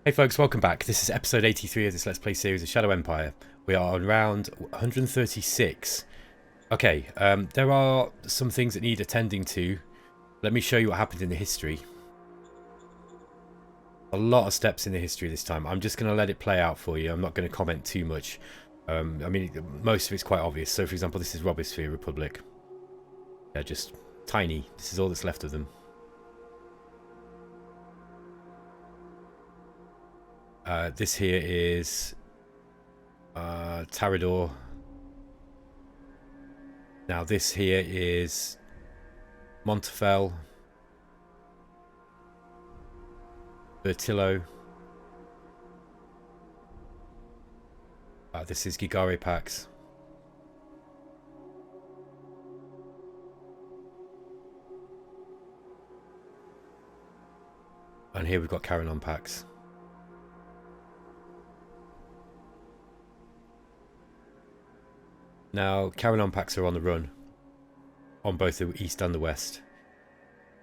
Hey folks, welcome back. This is episode 83 of this Let's Play series of Shadow Empire. We are on round 136. Okay, there are some things that need attending to. Let me show you what happened in the history. A lot of steps in the history this time. I'm just going to let it play out for you. I'm not going to comment too much. I mean, most of it's quite obvious. So, for example, this is Robosphere Republic. They're just tiny. This is all that's left of them. This here is Tarador. Now this here is Montefel, Bertillo. This is Gigare Pax. And here we've got Caranon Pax. Now, Caranon packs are on the run, on both the east and the west.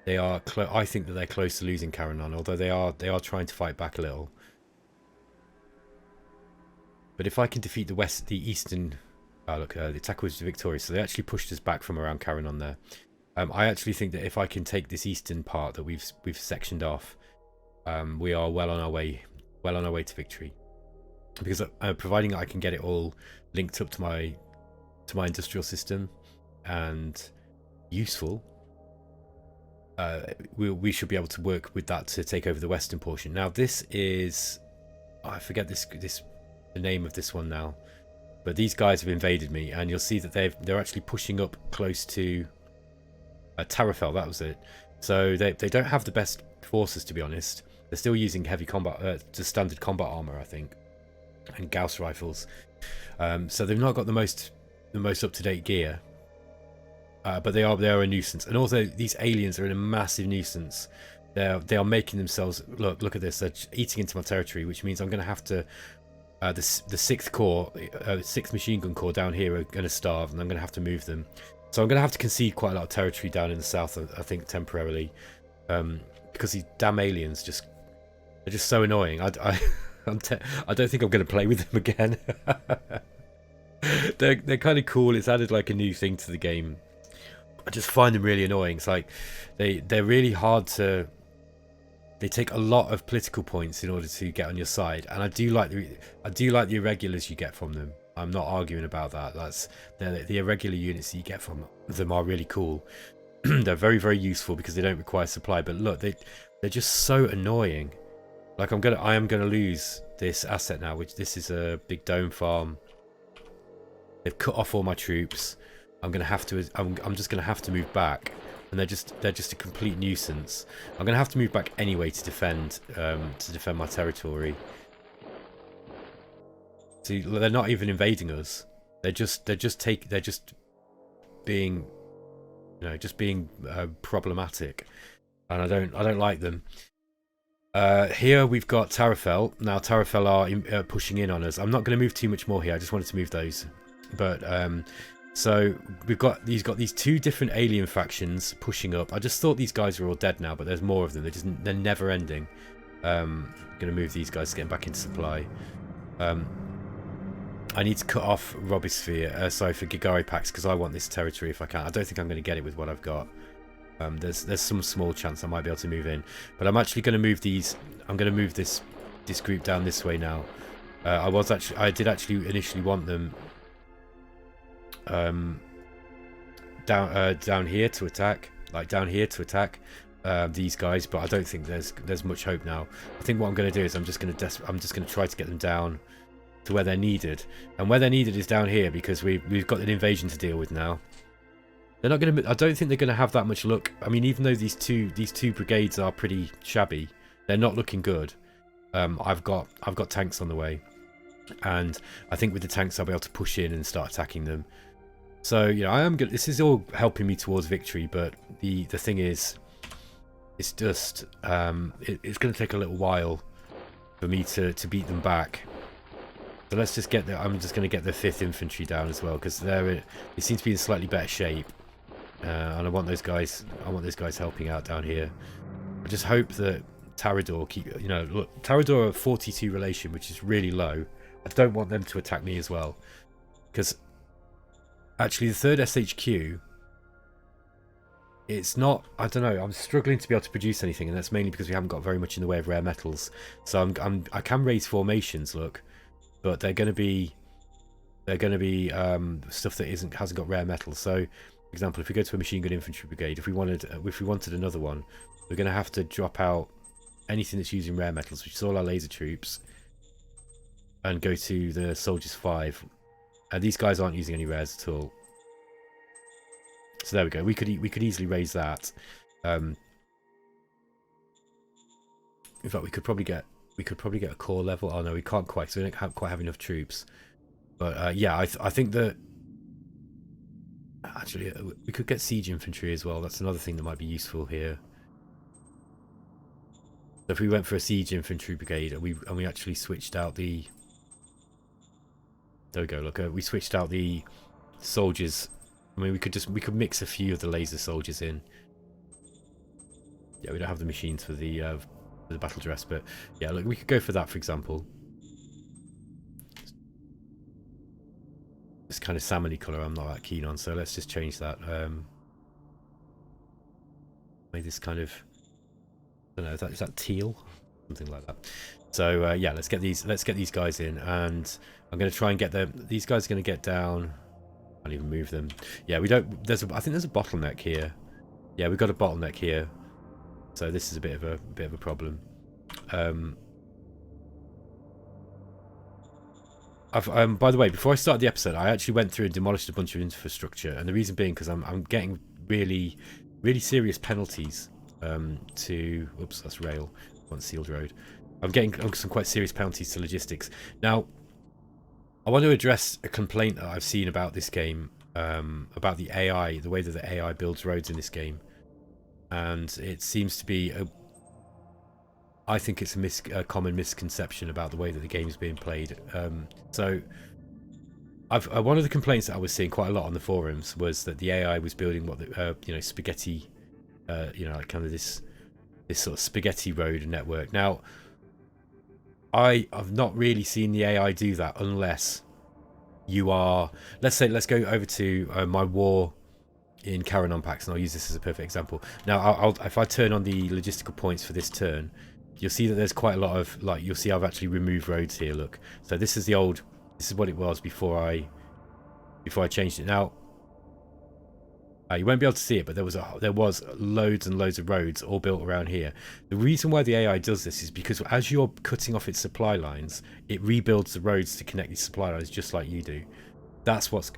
They are, I think that they're close to losing Caranon, although they are trying to fight back a little. But if I can defeat the eastern, look, the attack was victorious, so they actually pushed us back from around Caranon there. I actually think that if I can take this eastern part that we've sectioned off, we are well on our way to victory. Because providing I can get it all linked up to my industrial system and useful, we should be able to work with that to take over the western portion. Now this is, I forget the name of this one now, but these guys have invaded me, and you'll see that they're actually pushing up close to Tarrafel. That was it. So they don't have the best forces, to be honest. They're still using heavy combat, just standard combat armor, I think, and Gauss rifles. So they've not got the most up-to-date gear, but they are a nuisance. And also these aliens are a massive nuisance. They are making themselves look at this. They're eating into my territory, which means I'm going to have to the 6th corps, 6th machine gun corps down here are going to starve, and I'm going to have to move them. So I'm going to have to concede quite a lot of territory down in the south, I think, temporarily, because these damn aliens they're just so annoying. I don't think I'm going to play with them again. They're kind of cool. It's added like a new thing to the game. I just find them really annoying. It's like they're really hard to. They take a lot of political points in order to get on your side, and I do like the irregulars you get from them. I'm not arguing about that. The irregular units that you get from them are really cool. They're very, very useful because they don't require supply. But look, they're just so annoying. Like I am gonna lose this asset now, which this is a big dome farm. They've cut off all my troops. I'm just gonna have to move back, and they're just a complete nuisance. I'm gonna have to move back anyway to defend my territory. See, they're not even invading us. They're just being, problematic, and I don't like them. Here we've got Tarrafel. Now Tarrafel are pushing in on us. I'm not going to move too much more here. I just wanted to move those. But so we've got these two different alien factions pushing up. I just thought these guys were all dead now, but there's more of them. They're never ending. I'm going to move these guys to get back into supply. I need to cut off Robosphere, for Gigare Pax, because I want this territory if I can. I don't think I'm going to get it with what I've got. There's some small chance I might be able to move in, but I'm actually going to move these. I'm going to move this group down this way now. I did actually initially want them down here to attack, these guys, but I don't think there's much hope now. I think what I'm going to do is I'm just going to try to get them down to where they're needed, and where they're needed is down here, because we've got an invasion to deal with now. They're not going to. I don't think they're going to have that much luck. I mean, even though these two brigades are pretty shabby, they're not looking good. I've got tanks on the way, and I think with the tanks I'll be able to push in and start attacking them. So I am good. This is all helping me towards victory, but the thing is, it's just it's going to take a little while for me to beat them back. So let's just get there. I'm just going to get the 5th infantry down as well, because they seem to be in slightly better shape. And I want those guys helping out down here. I just hope that Tarador keep, you know, look, Tarador are 42 relation, which is really low. I don't want them to attack me as well, because actually the third SHQ, it's not, I don't know, I'm struggling to be able to produce anything, and that's mainly because we haven't got very much in the way of rare metals. So I can raise formations, look, but they're going to be stuff that hasn't got rare metals. So, for example, if we go to a machine gun infantry brigade, if we wanted another one, we're going to have to drop out anything that's using rare metals, which is all our laser troops, and go to the soldiers 5. And these guys aren't using any rares at all. So there we go. We could easily raise that. In fact, we could probably get a core level. Oh no, we can't quite. So we don't quite have enough troops. But yeah, I think that actually we could get siege infantry as well. That's another thing that might be useful here. So if we went for a siege infantry brigade and we actually switched out the, there we go. Look, we switched out the soldiers. I mean, we could mix a few of the laser soldiers in. Yeah, we don't have the machines for the battle dress, but yeah, look, we could go for that, for example. This kind of salmony colour I'm not that keen on, so let's just change that. Maybe this kind of, I don't know, is that teal? Something like that. So yeah, let's get these guys in, and I'm going to try and get them. These guys are going to get down. Can't even move them. Yeah, we don't. I think there's a bottleneck here. Yeah, we've got a bottleneck here. So this is a bit of a problem. By the way, before I started the episode, I actually went through and demolished a bunch of infrastructure, and the reason being because I'm getting really serious penalties to. Oops, that's rail. One sealed road. I'm getting some quite serious penalties to logistics. Now, I want to address a complaint that I've seen about this game, about the AI, the way that the AI builds roads in this game, and it seems to be I think it's a common misconception about the way that the game is being played. So, one of the complaints that I was seeing quite a lot on the forums was that the AI was building what the spaghetti, like kind of this sort of spaghetti road network. Now, I have not really seen the AI do that unless you are, let's go over to my war in Karanon Pax, and I'll use this as a perfect example. Now, if I turn on the logistical points for this turn, you'll see that there's quite a lot of, like, you'll see I've actually removed roads here, look. So this is what it was before I changed it. Now, you won't be able to see it, but there was loads and loads of roads all built around here. The reason why the AI does this is because as you're cutting off its supply lines, it rebuilds the roads to connect these supply lines just like you do. That's what's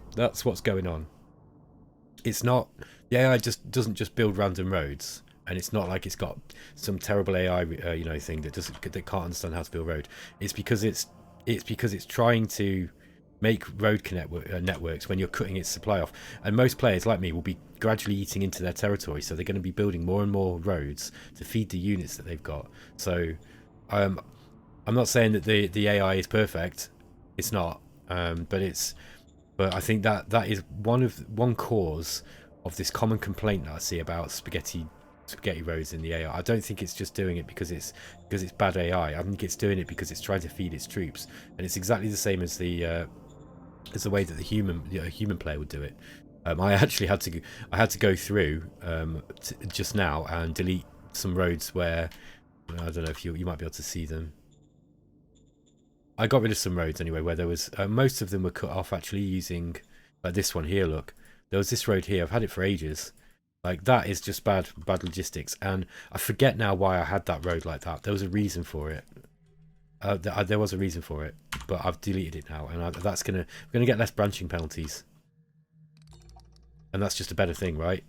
going on. It's not, the AI doesn't just build random roads, and it's not like it's got some terrible AI thing that can't understand how to build road. It's because it's trying to make road networks when you're cutting its supply off, and most players like me will be gradually eating into their territory, so they're going to be building more and more roads to feed the units that they've got. So I'm not saying that the AI is perfect, it's not, but I think that is one cause of this common complaint that I see about spaghetti roads in the AI. I don't think it's just doing it because it's bad AI. I think it's doing it because it's trying to feed its troops, and it's exactly the same as the way that the human player would do it. I actually had to go through just now and delete some roads where, I don't know if you might be able to see them. I got rid of some roads anyway where there was most of them were cut off actually using, like this one here. Look, there was this road here. I've had it for ages. Like, that is just bad logistics, and I forget now why I had that road like that. There was a reason for it. There was a reason for it, but I've deleted it now, and we're gonna get less branching penalties, and that's just a better thing, right?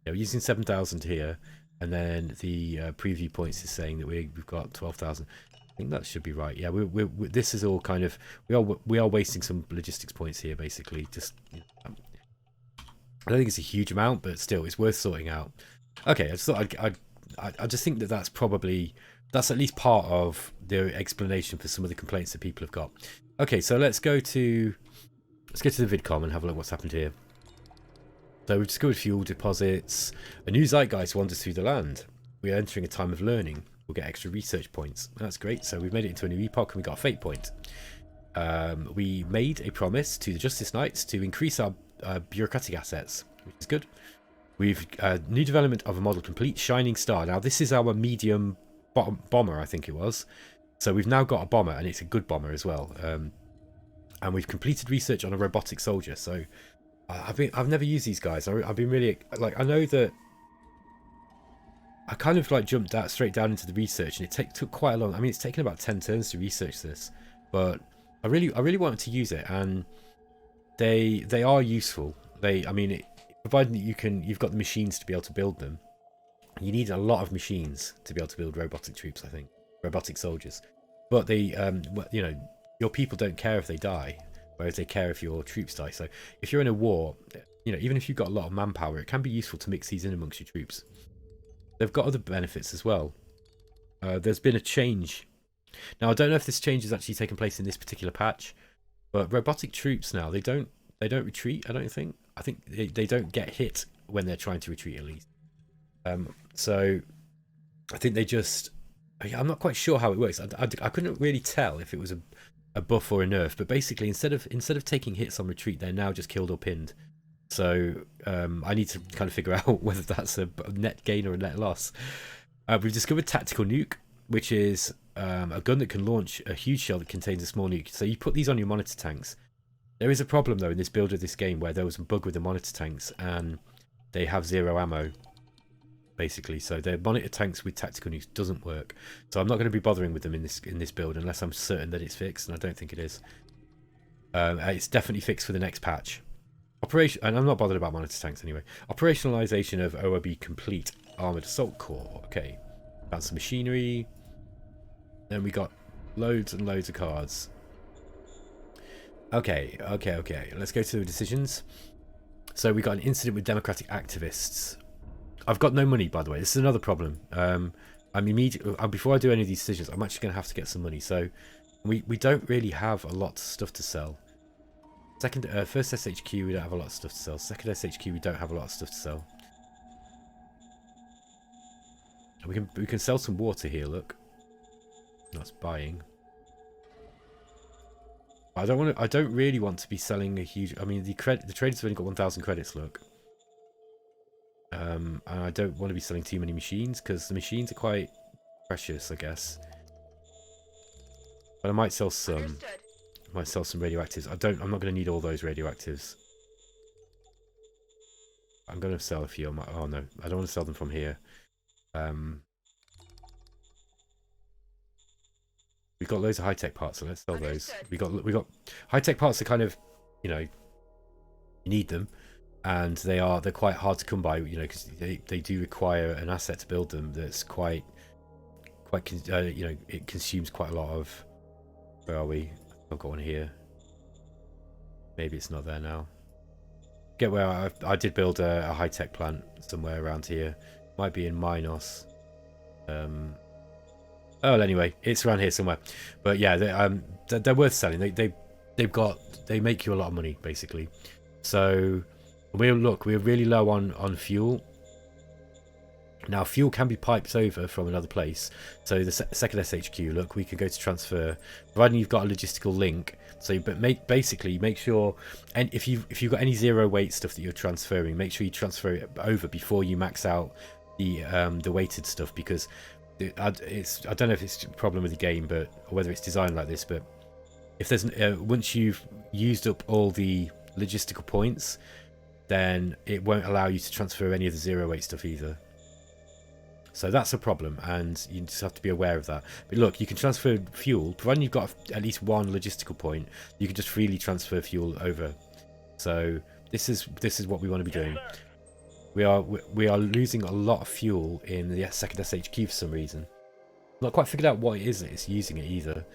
Yeah, we're using 7,000 here, and then the preview points is saying that we've got 12,000. I think that should be right. Yeah, this is all kind of, we are wasting some logistics points here, basically. Just, I don't think it's a huge amount, but still, it's worth sorting out. Okay, I just thought I just think that's at least part of the explanation for some of the complaints that people have got. Okay, so let's go to the vidcom and have a look what's happened here. So we've discovered fuel deposits. A new zeitgeist wanders through the land. we're entering a time of learning. We'll get extra research points. That's great. So we've made it into a new epoch and we got a fate point. We made a promise to the Justice Knights to increase our bureaucratic assets, which is good. We've new development of a model complete, Shining Star. Now this is our medium bomber, I think it was. So we've now got a bomber, and it's a good bomber as well. And we've completed research on a robotic soldier. So I've never used these guys. I've been really like, I know that I kind of like jumped straight down into the research, and it took quite a long. I mean, it's taken about 10 turns to research this, but I really wanted to use it, and they are useful. Providing that you've got the machines to be able to build them. You need a lot of machines to be able to build robotic troops, I think, robotic soldiers. But they, you know, your people don't care if they die, whereas they care if your troops die. So if you're in a war, you know, even if you've got a lot of manpower, it can be useful to mix these in amongst your troops. They've got other benefits as well. There's been a change. Now I don't know if this change has actually taken place in this particular patch, but robotic troops now they don't retreat. I don't think. I think they don't get hit when they're trying to retreat, at least. So I think they just. I'm not quite sure how it works. I couldn't really tell if it was a buff or a nerf, but basically instead of taking hits on retreat, they're now just killed or pinned. So I need to kind of figure out whether that's a net gain or a net loss. We've discovered Tactical Nuke, which is a gun that can launch a huge shell that contains a small nuke. So you put these on your monitor tanks. There is a problem though in this build of this game where there was a bug with the monitor tanks and they have 0 ammo, basically. So their monitor tanks with tactical nukes doesn't work. So I'm not going to be bothering with them in this build unless I'm certain that it's fixed, and I don't think it is. It's definitely fixed for the next patch. And I'm not bothered about monitor tanks anyway. Operationalization of ORB complete. Armored Assault Core. Okay. That's some machinery. Then we got loads and loads of cards. Okay. Let's go to the decisions. So we got an incident with democratic activists. I've got no money, by the way. This is another problem. Before I do any of these decisions, I'm actually going to have to get some money. So we don't really have a lot of stuff to sell. First SHQ, we don't have a lot of stuff to sell. Second SHQ, we don't have a lot of stuff to sell. We can sell some water here. Look, that's buying. I don't really want to be selling a huge. I mean, the traders have only got 1,000 credits. Look, and I don't want to be selling too many machines because the machines are quite precious, I guess. But I might sell some. Understood. I might sell some radioactives. I'm not going to need all those radioactives. I'm going to sell a few. Oh no, I don't want to sell them from here. We've got loads of high-tech parts, so let's sell those. We got high-tech parts are kind of, you know, you need them, and they're quite hard to come by, you know, because they do require an asset to build them that's quite you know, it consumes quite a lot of. Where are we? I've got one here. Maybe it's not there now. Get where I did build a high-tech plant somewhere around here. Might be in Minos. Oh, well, anyway, it's around here somewhere. But yeah, they're worth selling. They make you a lot of money basically. So we're really low on fuel. Now fuel can be piped over from another place. So the second SHQ, look, we can go to transfer, providing you've got a logistical link. So, but basically make sure, and if you've got any zero weight stuff that you're transferring, make sure you transfer it over before you max out the weighted stuff, because I don't know if it's a problem with the game, or whether it's designed like this, but if there's once you've used up all the logistical points, then it won't allow you to transfer any of the zero weight stuff either. So that's a problem, and you just have to be aware of that. But look, you can transfer fuel, providing you've got at least one logistical point. You can just freely transfer fuel over. So this is what we want to be doing. We are losing a lot of fuel in the second SHQ for some reason. Not quite figured out what it is that it's using it either.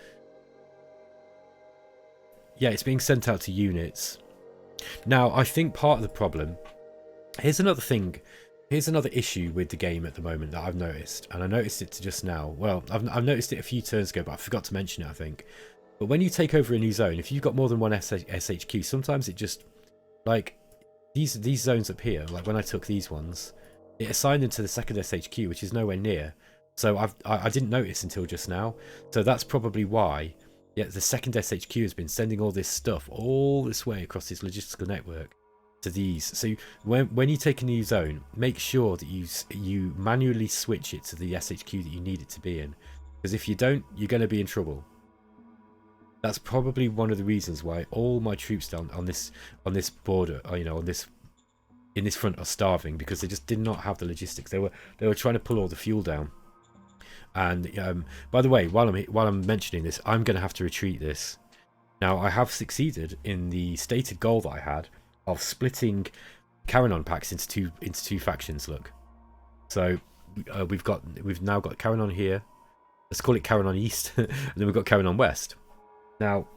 Yeah, it's being sent out to units. Now, I think part of the problem. Here's another thing. Here's another issue with the game at the moment that I've noticed, and I noticed it just now. Well, I've noticed it a few turns ago, but I forgot to mention it, I think. But when you take over a new zone, if you've got more than one SHQ, sometimes it just, like, these zones up here, like when I took these ones, it assigned them to the second SHQ, which is nowhere near. So I didn't notice until just now. So that's probably why. Yeah, the second SHQ has been sending all this stuff all this way across this logistical network to these. So when you take a new zone, make sure that you manually switch it to the SHQ that you need it to be in, because if you don't, you're going to be in trouble. That's probably one of the reasons why all my troops down on this border, you know, in this front are starving, because they just did not have the logistics. They were trying to pull all the fuel down. And by the way, while I'm mentioning this, I'm going to have to retreat this. Now, I have succeeded in the stated goal that I had of splitting Carrion packs into two factions. Look, so we've now got Carrion here. Let's call it Carrion East, and then we've got Carrion West. Now,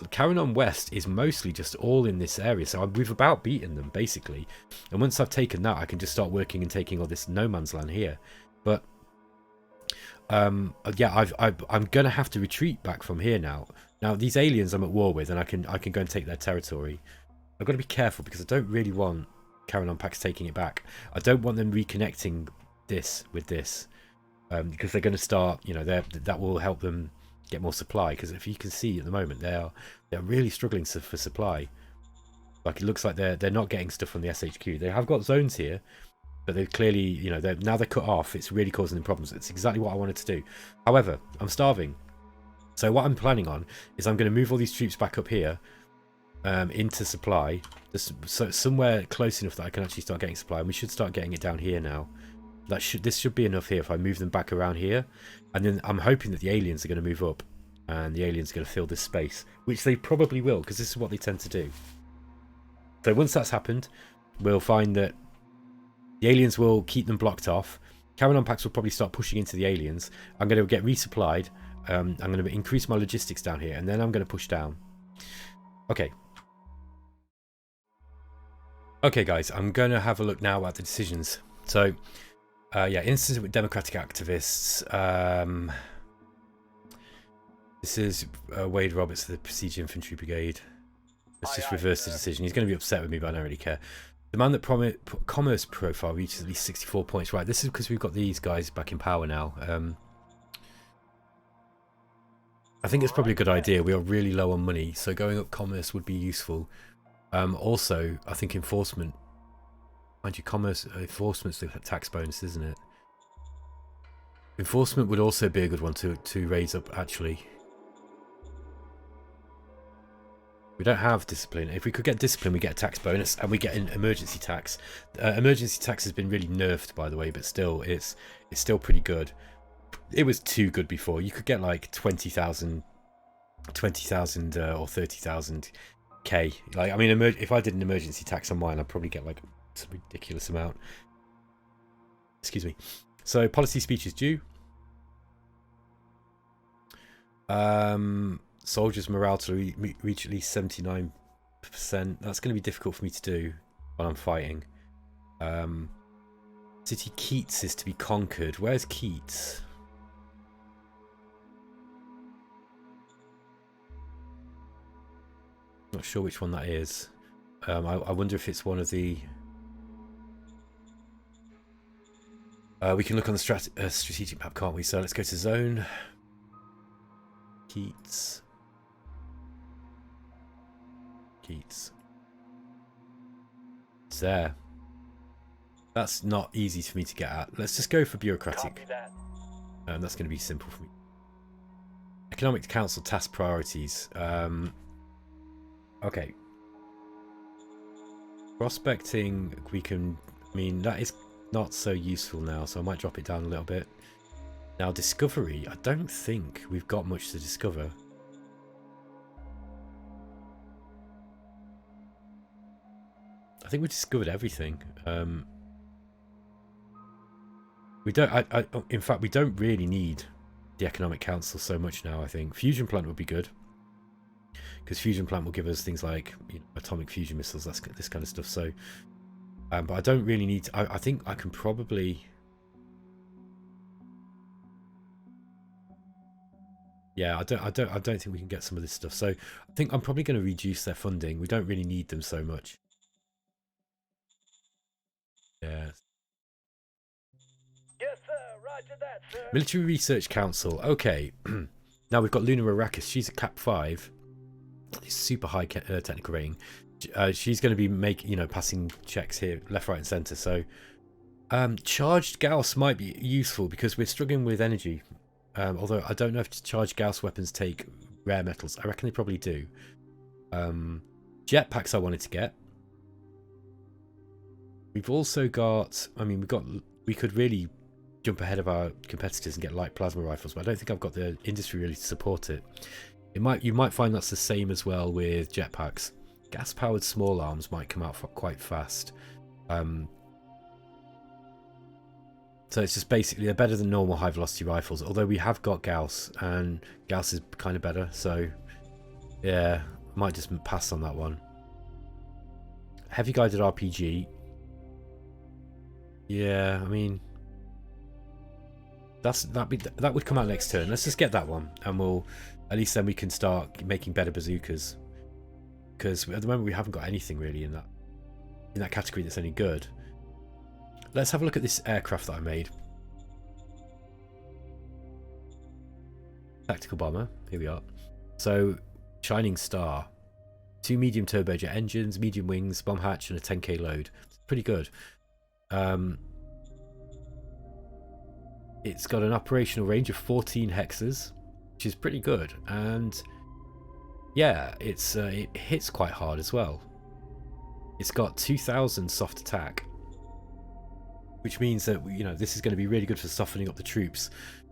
Carrion West is mostly just all in this area, so we've about beaten them basically. And once I've taken that, I can just start working and taking all this no man's land here. But yeah, I'm gonna have to retreat back from here now. Now these aliens I'm at war with, and I can go and take their territory. I've got to be careful because I don't really want Carrion packs taking it back. I don't want them reconnecting this with this, because they're going to start. You know, that will help them get more supply. Because if you can see at the moment, they're really struggling for supply. Like, it looks like they're not getting stuff from the SHQ. They have got zones here, but they've clearly, you know, now they're cut off. It's really causing them problems. It's exactly what I wanted to do. However, I'm starving. So what I'm planning on is I'm going to move all these troops back up here, into supply. So somewhere close enough that I can actually start getting supply. And we should start getting it down here now. This should be enough here if I move them back around here. And then I'm hoping that the aliens are going to move up. And the aliens are going to fill this space. Which they probably will, because this is what they tend to do. So once that's happened, we'll find that the aliens will keep them blocked off. Carrion packs will probably start pushing into the aliens. I'm going to get resupplied. I'm going to increase my logistics down here, and then I'm going to push down. Okay. Okay, guys, I'm going to have a look now at the decisions. So, yeah, instance with democratic activists. This is Wade Roberts of the Prestige Infantry Brigade. Let's just reverse the decision. He's going to be upset with me, but I don't really care. Demand that commerce profile reaches at least 64 points. Right, this is because we've got these guys back in power now. I think it's probably a good idea. We are really low on money, so going up commerce would be useful. Also, I think enforcement. Mind you, commerce enforcement's the tax bonus, isn't it? Enforcement would also be a good one to raise up, actually. We don't have discipline. If we could get discipline, we get a tax bonus, and we get an emergency tax. Emergency tax has been really nerfed, by the way, but still, it's still pretty good. It was too good before. You could get like 20,000 or 30,000 K. Like, I mean, if I did an emergency tax on mine, I'd probably get like some ridiculous amount. Excuse me. So policy speech is due. Soldiers' morale to reach at least 79%. That's going to be difficult for me to do while I'm fighting. City Keats is to be conquered. Where's Keats? Not sure which one that is. I wonder if it's one of the... we can look on the strategic map, can't we? So let's go to zone. Keats. It's there. That's not easy for me to get at. Let's just go for bureaucratic. That's going to be simple for me. Economic Council task priorities. Okay. Prospecting, we can... I mean, that is not so useful now, so I might drop it down a little bit. Now, discovery. I don't think we've got much to discover. I think we discovered everything. We don't. In fact, we don't really need the Economic Council so much now. I think fusion plant would be good, because fusion plant will give us things like, you know, atomic fusion missiles, this kind of stuff. So, but I don't really need. I think I can probably. Yeah, I don't think we can get some of this stuff. So I think I'm probably going to reduce their funding. We don't really need them so much. Yeah. Military Research Council. Okay. Now we've got Luna Arrakis. She's at Cap 5. Super high technical rating. She's going to be passing checks here, left, right, and centre. So, charged Gauss might be useful because we're struggling with energy. Although I don't know if charged Gauss weapons take rare metals. I reckon they probably do. Jetpacks I wanted to get. We've also got. I mean, we could really jump ahead of our competitors and get light plasma rifles, but I don't think I've got the industry really to support it. You might find that's the same as well with jetpacks. Gas-powered small arms might come out quite fast. So it's just basically they're better than normal high-velocity rifles. Although we have got Gauss, and Gauss is kind of better. So yeah, I might just pass on that one. Heavy guided RPG. Yeah, I mean. That would come out next turn. Let's just get that one, and at least then we can start making better bazookas. Because at the moment we haven't got anything really in that category that's any good. Let's have a look at this aircraft that I made. Tactical bomber. Here we are. So, Shining Star, 2 medium turbojet engines, medium wings, bomb hatch, and a 10k load. It's pretty good. It's got an operational range of 14 hexes, which is pretty good, and yeah, it hits quite hard as well. It's got 2000 soft attack, which means that this is going to be really good for softening up the troops.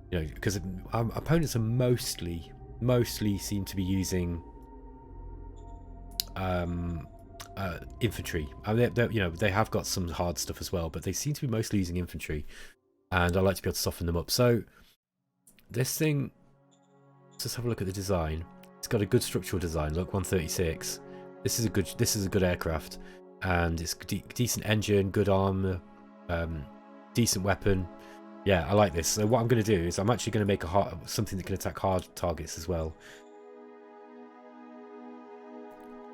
Because our opponents are mostly seem to be using infantry. I mean, they have got some hard stuff as well, but they seem to be mostly using infantry. And I like to be able to soften them up. So this thing, let's just have a look at the design. It's got a good structural design. Look, 136. This is a good aircraft, and it's decent engine, good armor, decent weapon. Yeah, I like this. So what I'm going to do is I'm actually going to make something that can attack hard targets as well.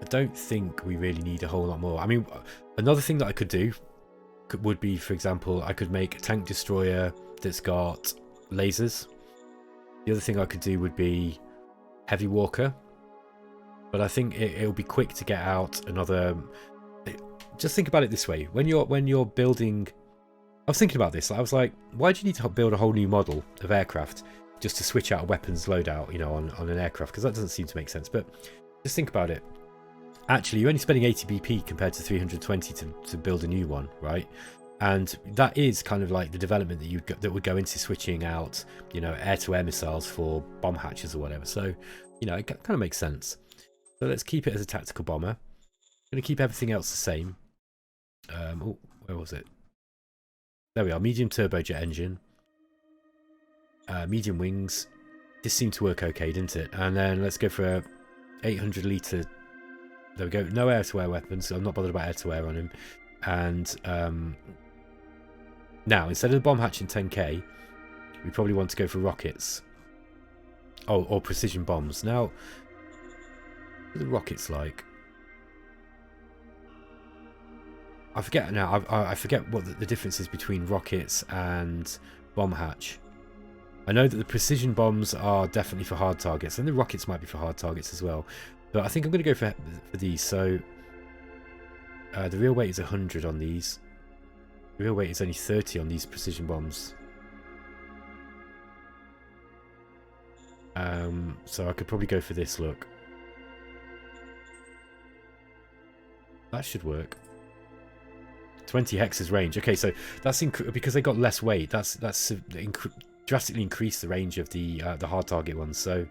I don't think we really need a whole lot more. I mean, another thing that I could do would be, for example, I could make a tank destroyer that's got lasers. The other thing I could do would be heavy walker, but I think it'll be quick to get out another. Just think about it this way: when you're building, I was thinking about this. I was like, why do you need to build a whole new model of aircraft just to switch out a weapons loadout, on an aircraft? Because that doesn't seem to make sense. But just think about it. Actually, you're only spending 80 BP compared to 320 to build a new one, right? And that is kind of like the development that would go into switching out, air-to-air missiles for bomb hatches or whatever. So, it kind of makes sense. So let's keep it as a tactical bomber. I'm going to keep everything else the same. Oh, where was it? There we are. Medium turbojet engine. Medium wings. This seemed to work okay, didn't it? And then let's go for a 800 litre. There we go. No air-to-air weapons, so I'm not bothered about air-to-air on him. And now, instead of the bomb hatch in 10k, we probably want to go for rockets. Oh, or precision bombs. Now, what are the rockets like? I forget now. I forget what the difference is between rockets and bomb hatch. I know that the precision bombs are definitely for hard targets, and the rockets might be for hard targets as well. But I think I'm going to go for these. So the real weight is 100 on these. The real weight is only 30 on these precision bombs. So I could probably go for this. Look, that should work. 20 hexes range. Okay, so that's because they got less weight. That's drastically increased the range of the hard target ones. So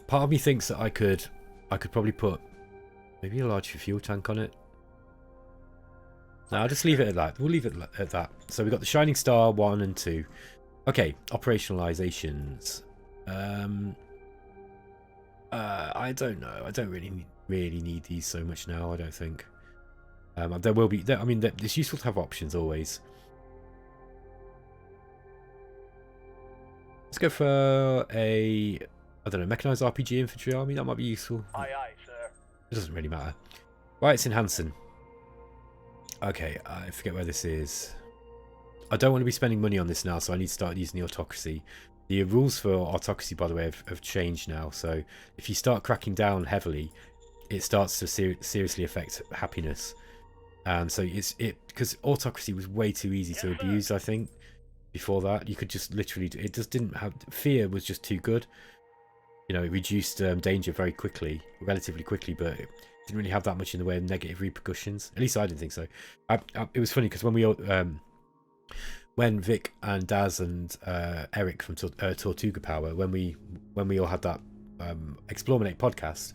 part of me thinks that I could probably put maybe a large fuel tank on it. No, I'll just leave it at that. We'll leave it at that. So we've got the Shining Star 1 and 2. Okay, operationalizations. I don't know. I don't really need these so much now. I don't think. There will be. I mean, it's useful to have options always. Let's go for I don't know, mechanized RPG infantry army. That might be useful. Aye, aye, sir. It doesn't really matter. Right, it's in Hansen. Okay, I forget where this is. I don't want to be spending money on this now, so I need to start using the autocracy. The rules for autocracy, by the way, have changed now. So if you start cracking down heavily, it starts to seriously affect happiness. So because autocracy was way too easy to abuse. I think before that you could just literally, it just didn't have, fear was just too good. You know, it reduced danger very quickly, relatively quickly, but it didn't really have that much in the way of negative repercussions. At least I didn't think so. It was funny because when we all, when Vic and Daz and Eric from Tortuga Power, when we all had that eXplorminate podcast,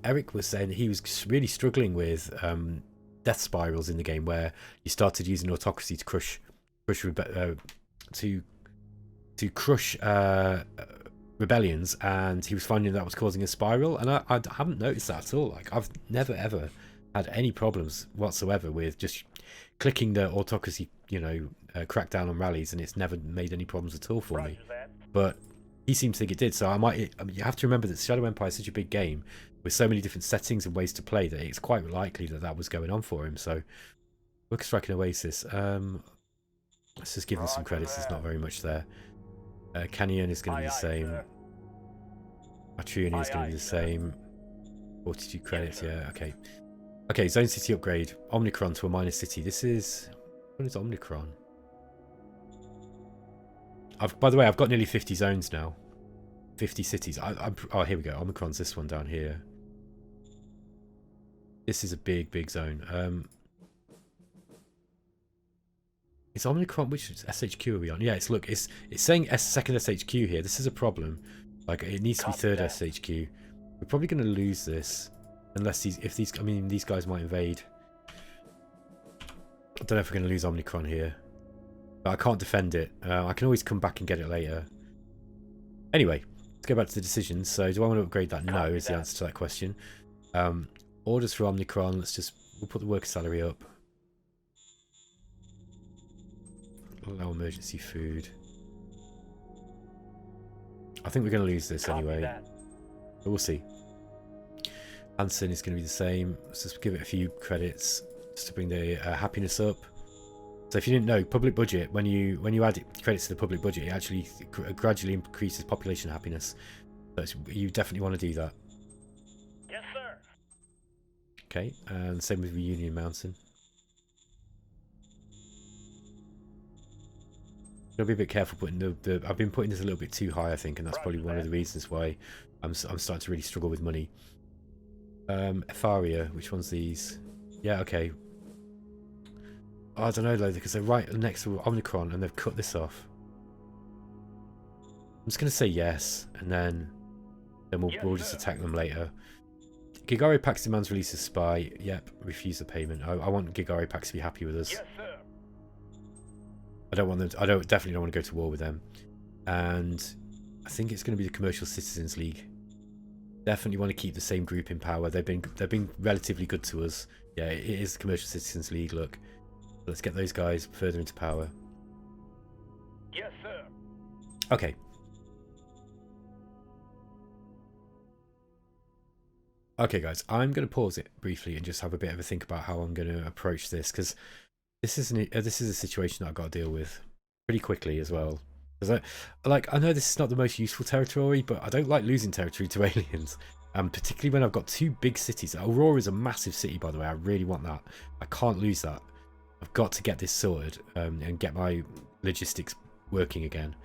Eric was saying he was really struggling with death spirals in the game, where you started using autocracy to crush rebellions, and he was finding that was causing a spiral. And I haven't noticed that at all. Like, I've never ever had any problems whatsoever with just clicking the autocracy, you know, crackdown on rallies, and it's never made any problems at all for me. But he seemed to think it did. So you have to remember that Shadow Empire is such a big game with so many different settings and ways to play that it's quite likely that that was going on for him. So Work Striking Oasis. Let's just give him some credits. There's not very much there. Canyon is going to be the same. Atrioni is going to be the same. 42 credits, yeah, okay. Okay, Zone City upgrade. Omnicron to a minor city. This is... What is Omnicron? By the way, I've got nearly 50 zones now. 50 cities. Oh, here we go. Omicron's this one down here. This is a big, big zone. Is Omnicron, which SHQ are we on? Yeah, it's saying second SHQ here. This is a problem. Like, it needs to be third SHQ. We're probably going to lose this unless I mean, these guys might invade. I don't know if we're going to lose Omnicron here, but I can't defend it. I can always come back and get it later. Anyway, let's go back to the decisions. So, do I want to upgrade that? No, is the answer to that question. Orders for Omnicron. We'll put the worker salary up. Allow emergency food. I think we're going to lose this anyway, but we'll see. Hansen is going to be the same. Let's just give it a few credits just to bring the happiness up. So if you didn't know, public budget, when you add credits to the public budget, it actually gradually increases population happiness. So you definitely want to do that. Yes, sir. Okay, and same with Reunion Mountain. I'll be a bit careful putting I've been putting this a little bit too high, I think, and that's probably one of the reasons why I'm starting to really struggle with money. Efaria, which one's these? Yeah, okay. Oh, I don't know though, because they're right next to Omnicron and they've cut this off. I'm just gonna say yes, and then we'll just attack them later. Gigari Pax demands release of spy. Yep, refuse the payment. I want Gigari Pax to be happy with us. Yes, sir. I definitely don't want to go to war with them. And I think it's going to be the Commercial Citizens League. Definitely want to keep the same group in power. They've been relatively good to us. Yeah, it is the Commercial Citizens League. Look, let's get those guys further into power. Yes, sir. Okay. Okay, guys, I'm going to pause it briefly and just have a bit of a think about how I'm going to approach this, because this is a situation that I've got to deal with pretty quickly as well. Because I know this is not the most useful territory, but I don't like losing territory to aliens. Particularly when I've got two big cities. Aurora is a massive city, by the way. I really want that. I can't lose that. I've got to get this sorted and get my logistics working again.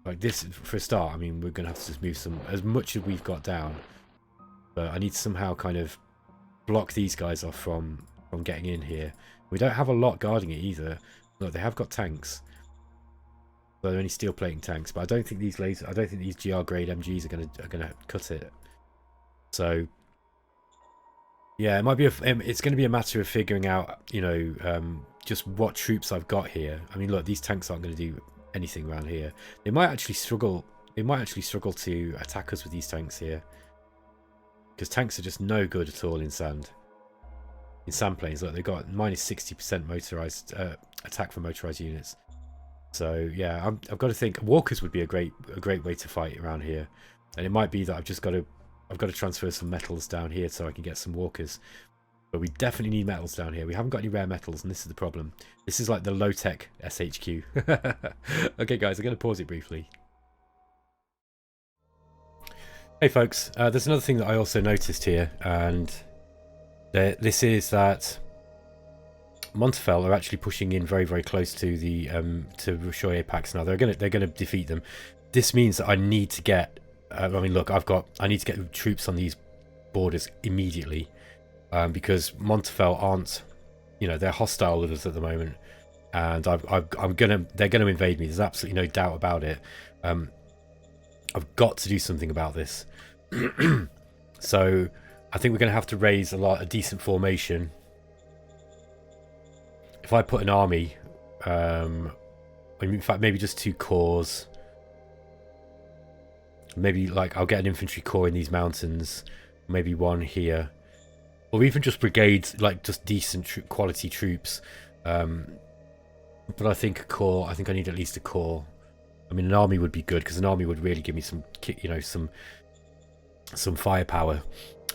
Like this, for a start, I mean, we're going to have to just move as much as we've got down. But I need to somehow kind of block these guys off from getting in here. We don't have a lot guarding it either. Look, they have got tanks. So they're only steel plating tanks, but I don't think these GR grade MGs are gonna cut it. So yeah, it might be it's going to be a matter of figuring out, you know, just what troops I've got here. I mean, look, these tanks aren't going to do anything around here. They might actually struggle. They might actually struggle to attack us with these tanks here, because tanks are just no good at all in sand. In sand plains, look, they've got minus 60% motorized attack from motorized units. So yeah, I've got to think walkers would be a great way to fight around here, and it might be that I've got to transfer some metals down here so I can get some walkers. But we definitely need metals down here. We haven't got any rare metals, and this is the problem. This is like the low-tech SHQ. Okay, guys, I'm going to pause it briefly. Hey, folks. There's another thing that I also noticed here, and this is that Montefel are actually pushing in very, very close to the to Rushoye packs now. They're gonna defeat them. This means that I need to get. I mean, look, I need to get troops on these borders immediately. Because Montefel aren't, you know, they're hostile with us at the moment, and they're gonna invade me. There's absolutely no doubt about it. I've got to do something about this. So I think we're gonna have to raise a decent formation. If I put an army, in fact maybe just 2 corps. Maybe like I'll get an infantry corps in these mountains. Maybe 1 here. Or even just brigades, like just decent quality troops. But I think a corps. I think I need at least a corps. I mean, an army would be good because an army would really give me some, you know, some firepower.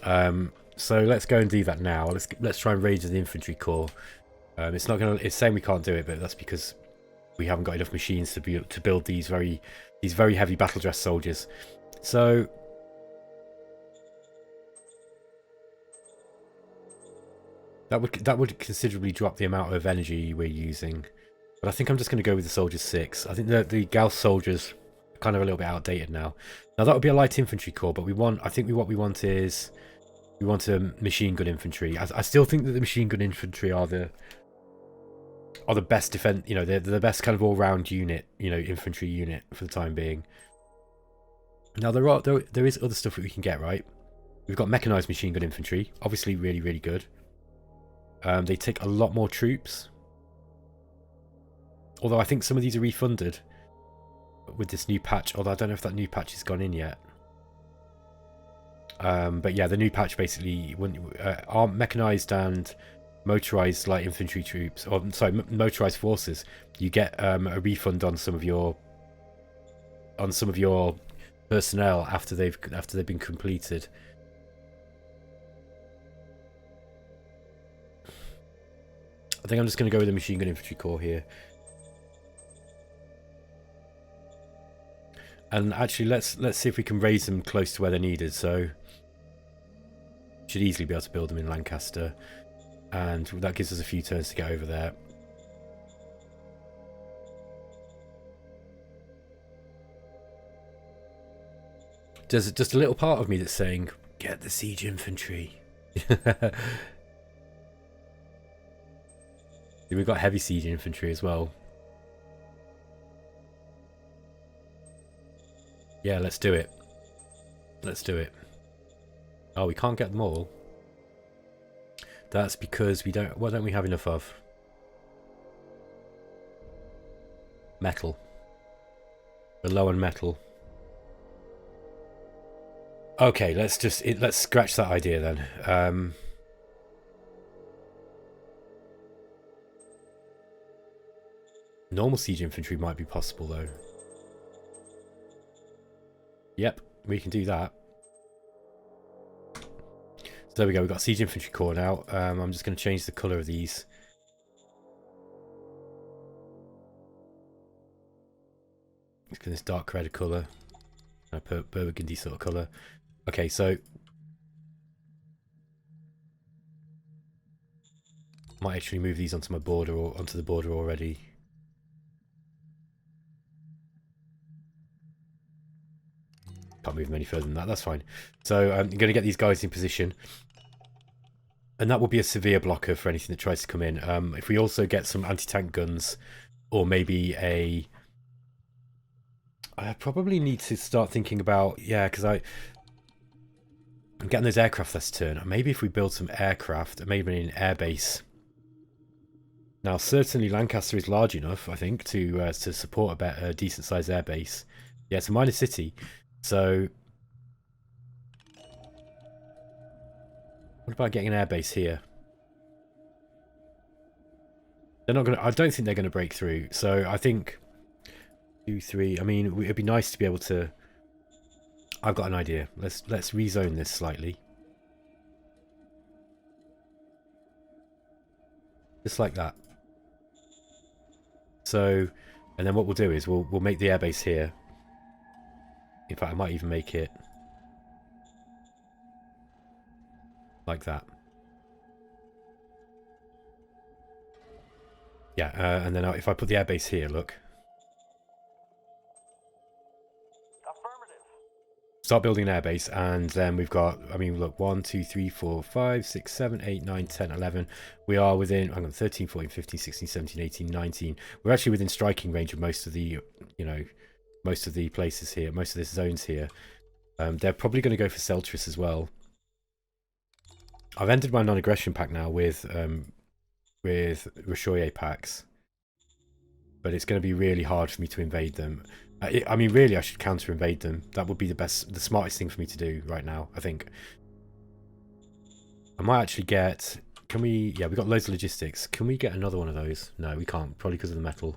So let's go and do that now. Let's try and raise the infantry corps. It's not gonna. It's saying we can't do it, but that's because we haven't got enough machines to build these very heavy battle dress soldiers. So. That would considerably drop the amount of energy we're using, but I think I'm just going to go with the soldiers 6. I think the Gauss soldiers are kind of a little bit outdated now. Now that would be a light infantry corps, but what we want is a machine gun infantry. I still think that the machine gun infantry are the best defense. You know, they're the best kind of all-round unit. You know, infantry unit for the time being. Now there is other stuff that we can get, right? We've got mechanized machine gun infantry, obviously really, really good. They take a lot more troops. Although I think some of these are refunded with this new patch. Although I don't know if that new patch has gone in yet. But yeah, the new patch basically are mechanized and motorized light infantry troops, or sorry, motorized forces. You get a refund on some of your personnel after they've been completed. I think I'm just going to go with the machine gun infantry corps here. And actually, let's see if we can raise them close to where they're needed. So, should easily be able to build them in Lancaster, and that gives us a few turns to get over there. There's just a little part of me that's saying, "Get the siege infantry." We've got heavy siege infantry as well. Yeah, let's do it. Let's do it. Oh, we can't get them all. That's because we don't. What don't we have enough of? Metal. We're low on metal. Okay, let's scratch that idea then. Normal siege infantry might be possible though. Yep, we can do that. So there we go, we've got siege infantry corps now. I'm just going to change the colour of these. Let's get this dark red colour. I put burgundy sort of colour. Okay, so might actually move these onto my border or onto the border already. Can't move them any further than that. That's fine. So I'm going to get these guys in position, and that will be a severe blocker for anything that tries to come in. If we also get some anti-tank guns, or maybe I probably need to start thinking about, because I'm getting those aircraft this turn. Maybe if we build some aircraft, maybe an airbase. Now, certainly Lancaster is large enough, I think, to support a decent-sized airbase. Yeah, it's a minor city, so what about getting an airbase here? They're not gonna. I don't think they're gonna break through. So I think 2, 3. I mean, it'd be nice to be able to. I've got an idea. Let's rezone this slightly. just like that. So, and then what we'll do is we'll make the airbase here. In fact, I might even make it like that. Yeah, and then if I put the airbase here, look. Affirmative. Start building an airbase, and then we've got, I mean, look, 1, 2, 3, 4, 5, 6, 7, 8, 9, 10, 11. We are within, hang on, 13, 14, 15, 16, 17, 18, 19. We're actually within striking range of most of the, you know, most of the places here, most of the zones here. They're probably going to go for Seltris as well. I've ended my non-aggression pack now with Rishoye packs, but it's going to be really hard for me to invade them. I mean, really, I should counter-invade them. That would be the smartest thing for me to do right now, I think. I might actually get... Can we... Yeah, we've got loads of logistics. Can we get another one of those? No, we can't. Probably because of the metal.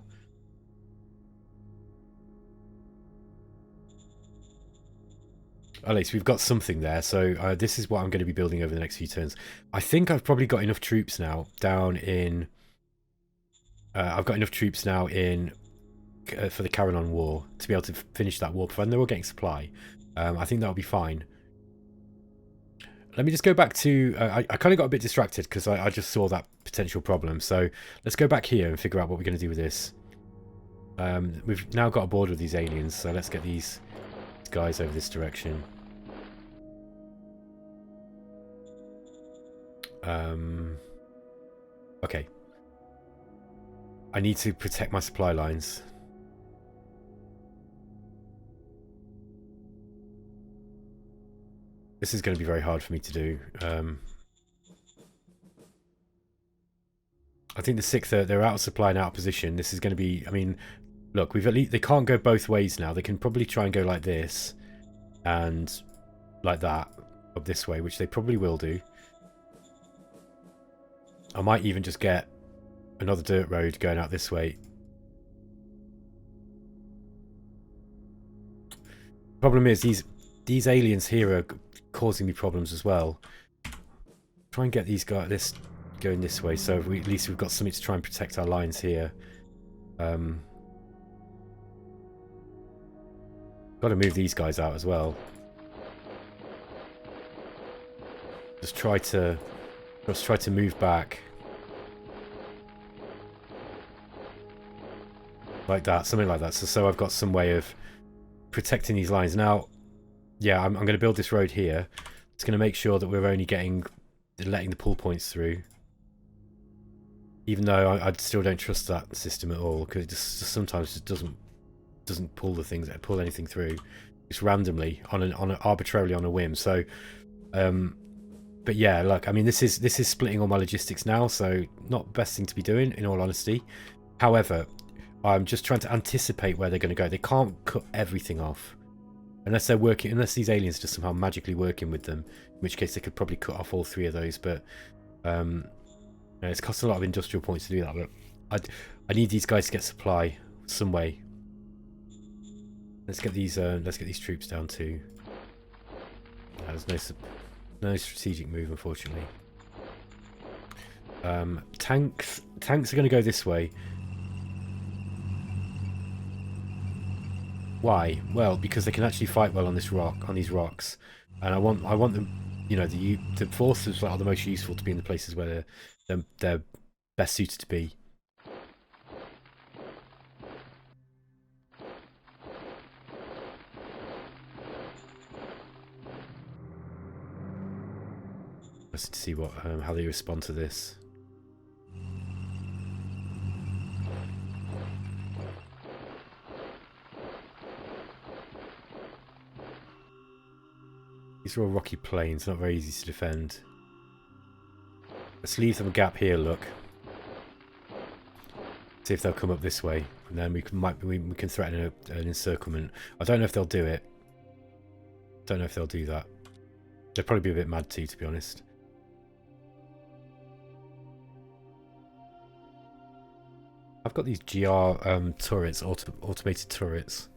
At least we've got something there. So this is what I'm going to be building over the next few turns. I think I've probably got enough troops now down in... I've got enough troops now in... for the Carillon War to be able to finish that war. When they're all getting supply, I think that'll be fine. Let me just go back to... I kind of got a bit distracted because I just saw that potential problem. So let's go back here and figure out what we're going to do with this. We've now got a border with these aliens, so let's get these guys over this direction. Okay. I need to protect my supply lines. This is going to be very hard for me to do. I think the 6th, they're out of supply and out of position. This is going to be... I mean, look, we've at least... They can't go both ways now. They can probably try and go like this and like that up this way, which they probably will do. I might even just get another dirt road going out this way. Problem is, these aliens here are causing me problems as well. Try and get these guys going this way, so at least we've got something to try and protect our lines here. Got to move these guys out as well. Just try to move back like that, something like that. So I've got some way of protecting these lines now. Yeah, I'm going to build this road here. It's going to make sure that we're only letting the pull points through. Even though I still don't trust that system at all, because it just sometimes just doesn't pull anything through, just randomly arbitrarily on a whim. So, but yeah, look, I mean, this is splitting all my logistics now, so not the best thing to be doing, in all honesty. However, I'm just trying to anticipate where they're going to go. They can't cut everything off. Unless they're working, unless these aliens are just somehow magically working with them, in which case they could probably cut off all 3 of those. But it's cost a lot of industrial points to do that. But I need these guys to get supply some way. Let's get these troops down too. There's no strategic move, unfortunately. Tanks are going to go this way. Why? Well, because they can actually fight well on these rocks, and I want them. You know, the forces are the most useful to be in the places where they're best suited to be. Let's see how they respond to this. These are all rocky plains, not very easy to defend. Let's leave them a gap here, look. See if they'll come up this way. And then we can threaten an encirclement. I don't know if they'll do it. Don't know if they'll do that. They'll probably be a bit mad too, to be honest. I've got these GR turrets, automated turrets.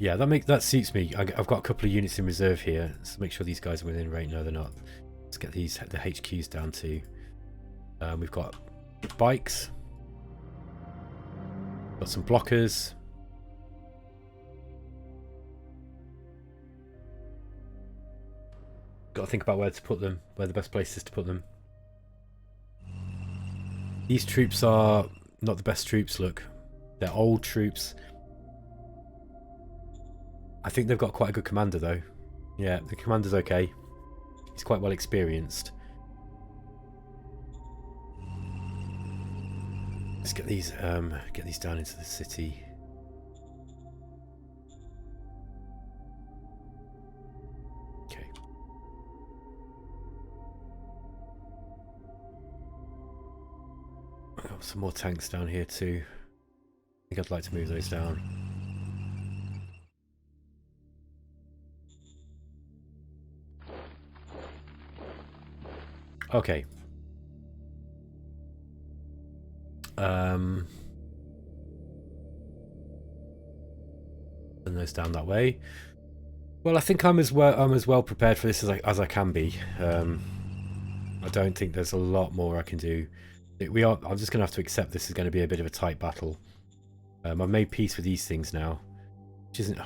Yeah, that suits me. I've got a couple of units in reserve here. Let's make sure these guys are within range. No, they're not. Let's get the HQs down to. We've got bikes. Got some blockers. Got to think about where to put them. Where the best place is to put them. These troops are not the best troops. Look, they're old troops. I think they've got quite a good commander though. Yeah, the commander's okay. He's quite well experienced. Let's get these down into the city. Okay. I've got some more tanks down here too. I think I'd like to move those down. Okay. Send those down that way. Well, I think I'm as well prepared for this as I can be. I don't think there's a lot more I can do. I'm just gonna have to accept this is going to be a bit of a tight battle. I've made peace with these things now, which isn't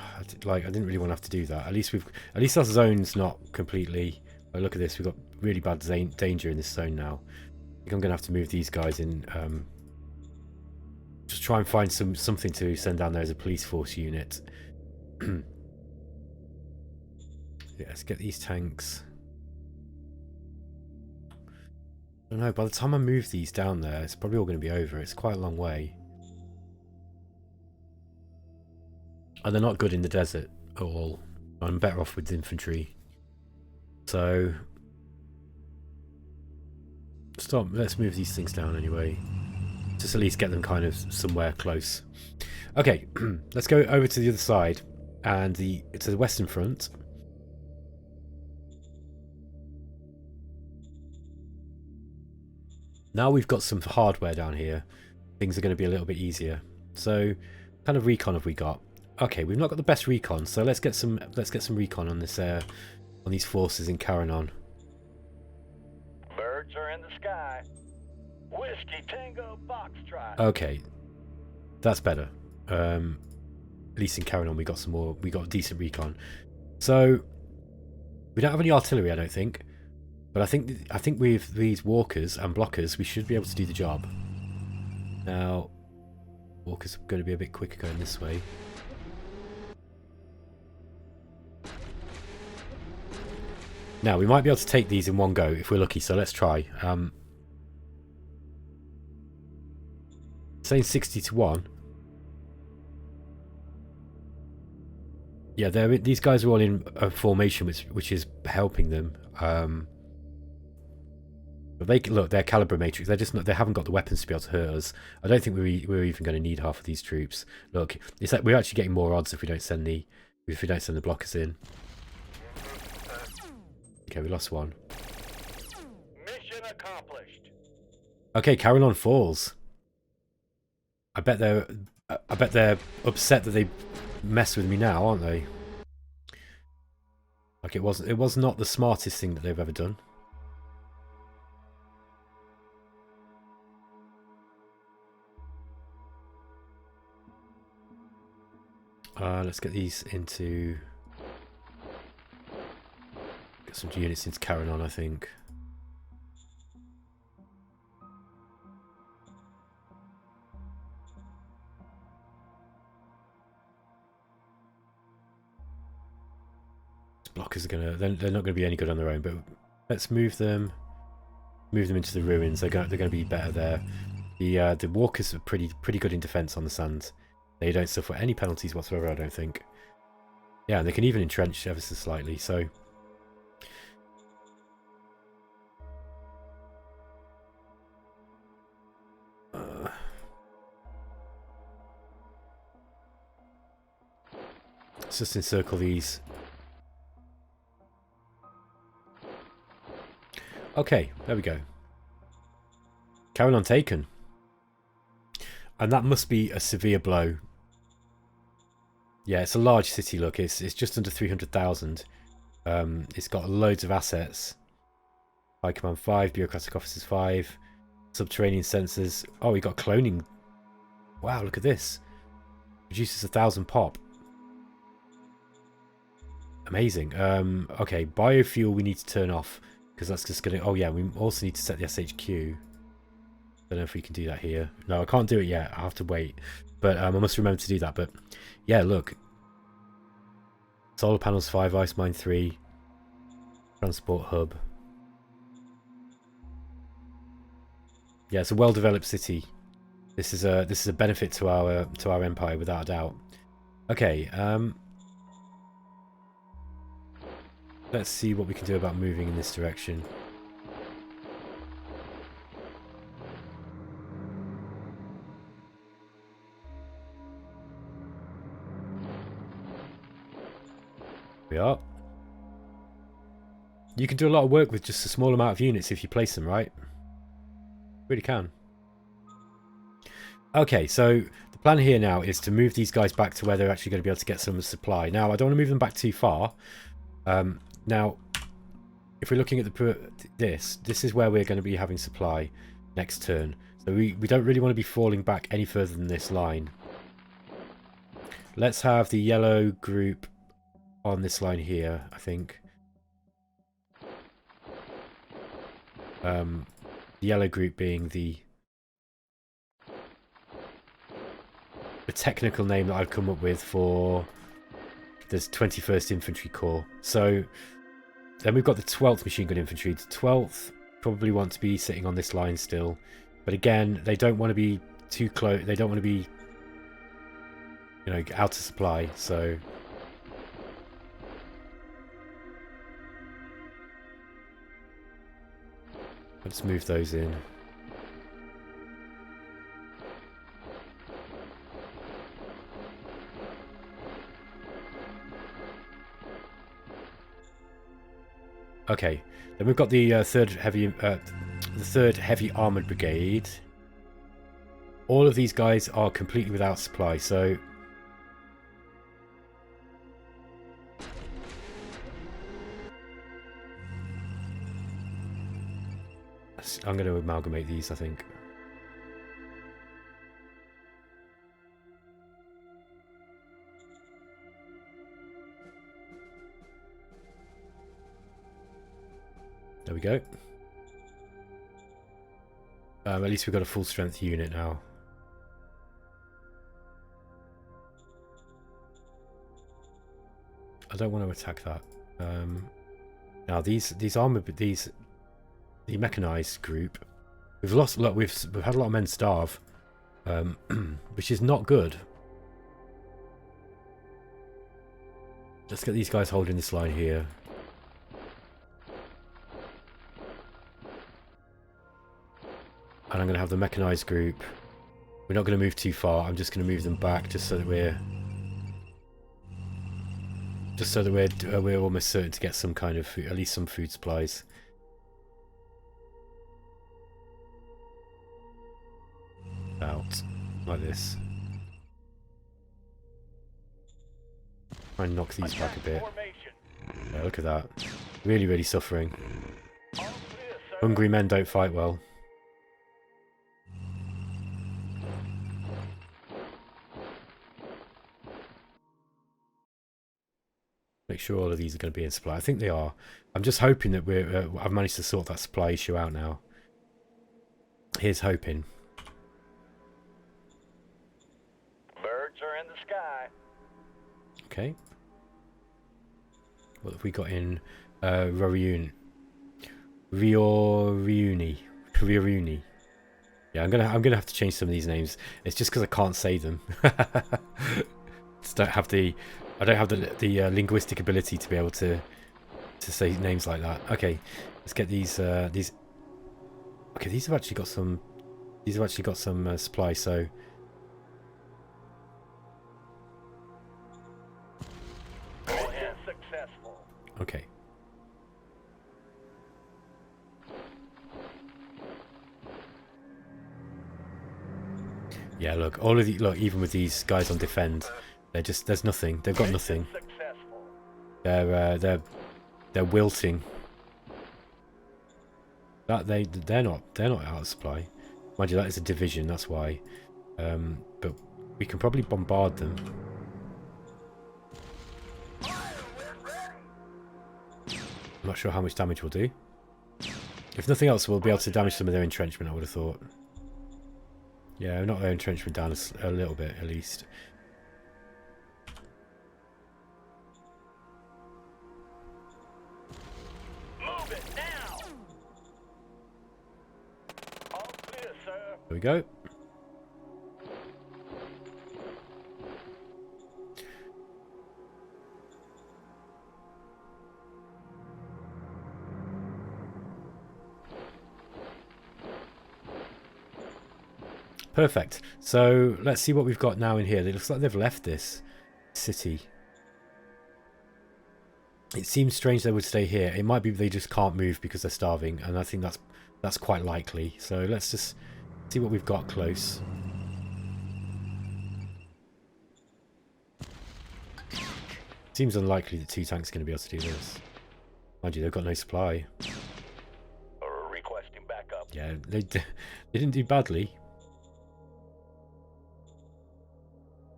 like I didn't really want to have to do that. At least our zone's not completely. Oh, look at this. We've got really bad danger in this zone now. I think I'm gonna have to move these guys in. Just try and find something to send down there as a police force unit. Yeah, let's get these tanks. I don't know, by the time I move these down there, it's probably all going to be over. It's quite a long way. And they're not good in the desert at all. I'm better off with infantry. So, let's move these things down anyway. Just at least get them kind of somewhere close. Okay, let's go over to the other side and to the western front. Now we've got some hardware down here. Things are going to be a little bit easier. So, kind of recon have we got? Okay, we've not got the best recon, so let's get some recon on this on these forces in Caranon. Birds are in the sky. Whiskey Tango Foxtrot. Okay, that's better. At least in Caranon we got decent recon. So we don't have any artillery, I don't think. But I think with these walkers and blockers we should be able to do the job. Now walkers are going to be a bit quicker going this way. Now we might be able to take these in one go if we're lucky, so let's try. Saying 60 to 1. Yeah, these guys are all in a formation which is helping them. But they're caliber matrix. They haven't got the weapons to be able to hurt us. I don't think we're even going to need half of these troops. Look, it's like we're actually getting more odds if we don't send the blockers in. Okay, we lost one. Mission accomplished. Okay, Caranon falls. I bet they're upset that they mess with me now, aren't they? Like it was not the smartest thing that they've ever done. Let's get these into... Get some units into Caranon, I think. Blockers are they're not gonna be any good on their own, but let's move them into the ruins. They're gonna be better there. The walkers are pretty good in defense on the sand. They don't suffer any penalties whatsoever, I don't think. Yeah, and they can even entrench ever so slightly. So let's just encircle these. Okay, there we go. Caranon taken. And that must be a severe blow. Yeah, it's a large city. Look, it's just under 300,000. It's got loads of assets. High Command 5, bureaucratic officers 5, subterranean sensors. Oh, we got cloning. Wow, look at this. Produces 1,000 pop. Amazing. Okay, biofuel we need to turn off because that's just gonna. Oh yeah, we also need to set the SHQ. Don't know if we can do that here. No, I can't do it yet. I have to wait. But I must remember to do that. But yeah, look. Solar panels 5, ice mine 3, transport hub. Yeah, it's a well-developed city. This is a benefit to our empire without a doubt. Okay, let's see what we can do about moving in this direction. We are. You can do a lot of work with just a small amount of units if you place them right. Really can. Okay, so the plan here now is to move these guys back to where they're actually going to be able to get some supply. Now, I don't want to move them back too far. Now, if we're looking at this is where we're going to be having supply next turn. So we don't really want to be falling back any further than this line. Let's have the yellow group on this line here, I think. The yellow group being the technical name that I've come up with for this 21st Infantry Corps. So then we've got the 12th Machine Gun Infantry. The 12th probably want to be sitting on this line still. But again, they don't want to be too close. They don't want to be, you know, out of supply. So let's move those in. Okay, then we've got the third heavy armored brigade. All of these guys are completely without supply, so I'm going to amalgamate these, I think. There we go. At least we've got a full strength unit now. I don't want to attack that. Now the mechanized group, we've lost a lot. We've had a lot of men starve, which is not good. Let's get these guys holding this line here. And I'm going to have the mechanized group. We're not going to move too far. I'm just going to move them back just so that we're almost certain to get some kind of food, at least some food supplies. Out like this. Try and knock these back a bit. Yeah, look at that. Really, really suffering. Hungry men don't fight well. Make sure all of these are going to be in supply. I think they are. I'm just hoping that I've managed to sort that supply issue out now. Here's hoping. Birds are in the sky. Okay. What have we got in Rioni? Yeah, I'm gonna have to change some of these names. It's just because I can't say them. Just don't have the linguistic ability to be able to say names like that. Okay, let's get these. Okay, these have actually got some. These have actually got some supply. So Successful. okay. Yeah, look, all of the even with these guys on defend, there's nothing. They've got nothing. Successful. They're wilting. They're not out of supply. Mind you, that is a division. That's why. But we can probably bombard them. I'm not sure how much damage we'll do. If nothing else, we'll be able to damage some of their entrenchment, I would have thought. Yeah, knock their entrenchment down a little bit, at least. Move it now. All clear, sir. There we go. Perfect. So let's see what we've got now in here. It looks like they've left this city. It seems strange they would stay here. It might be they just can't move because they're starving, and I think that's quite likely. So let's just see what we've got close. Seems unlikely that 2 tanks are going to be able to do this. Mind you, they've got no supply. Requesting backup. Yeah, they didn't do badly.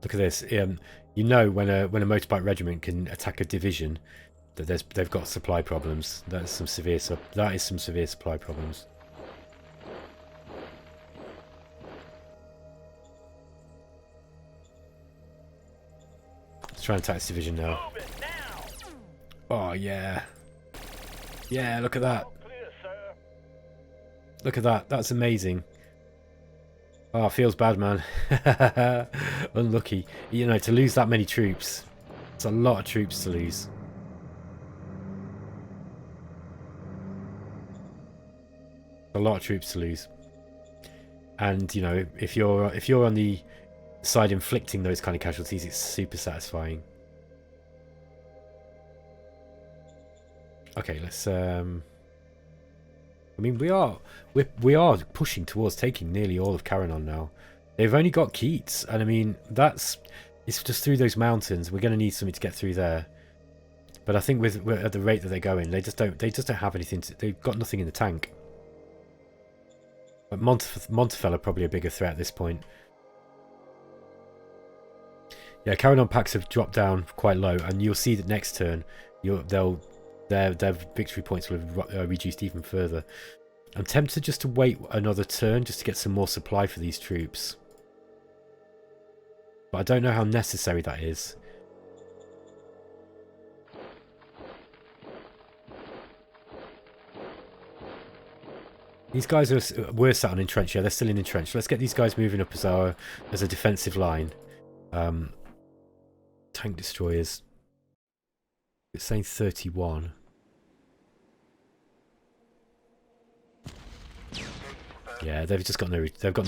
Look at this. You know when a motorbike regiment can attack a division, that they've got supply problems. That is some severe supply problems. Let's try and attack this division now. Oh yeah, yeah. Look at that. Look at that. That's amazing. Oh, feels bad, man. Unlucky. You know, to lose that many troops. It's a lot of troops to lose. A lot of troops to lose. And, you know, if you're on the side inflicting those kind of casualties, it's super satisfying. Okay, let's I mean, we are pushing towards taking nearly all of Caranon now. They've only got Keats, and I mean it's just through those mountains. We're going to need something to get through there. But I think at the rate that they're going, they just don't have anything. They've got nothing in the tank. But Montefiore are probably a bigger threat at this point. Yeah, Caranon packs have dropped down quite low, and you'll see that next turn their victory points will have reduced even further. I'm tempted just to wait another turn just to get some more supply for these troops. But I don't know how necessary that is. These guys were sat on entrench. Yeah, they're still in entrench. Let's get these guys moving up as a defensive line. Tank destroyers. It's saying 31. Yeah, they've got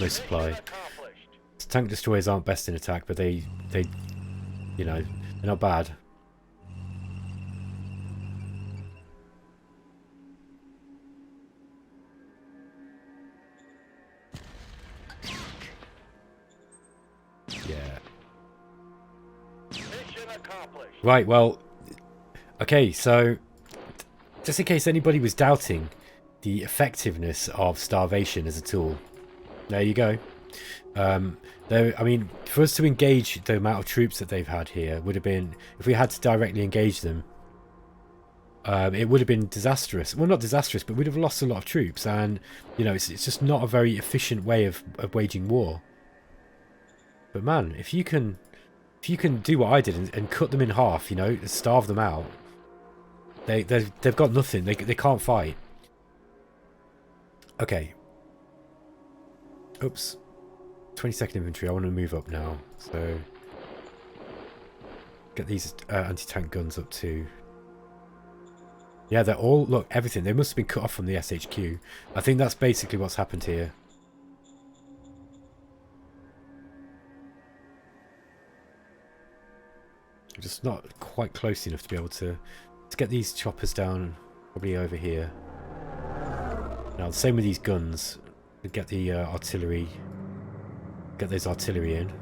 no supply. Tank destroyers aren't best in attack, but they you know, they're not bad. Yeah. Right, well, okay, so just in case anybody was doubting the effectiveness of starvation as a tool, there you go. I mean, for us to engage the amount of troops that they've had here would have been, if we had to directly engage them, it would have been disastrous. Well, not disastrous, but we'd have lost a lot of troops, and you know, it's just not a very efficient way of waging war. But man, if you can do what I did and cut them in half, you know, starve them out, they've got nothing. They can't fight. Okay. Oops. 22nd infantry. I want to move up now. So get these anti-tank guns up too. Yeah, they're all, look, everything. They must have been cut off from the SHQ. I think that's basically what's happened here. Just not quite close enough to be able to get these choppers down, probably over here. Now, the same with these guns. Get the artillery, get those artillery in.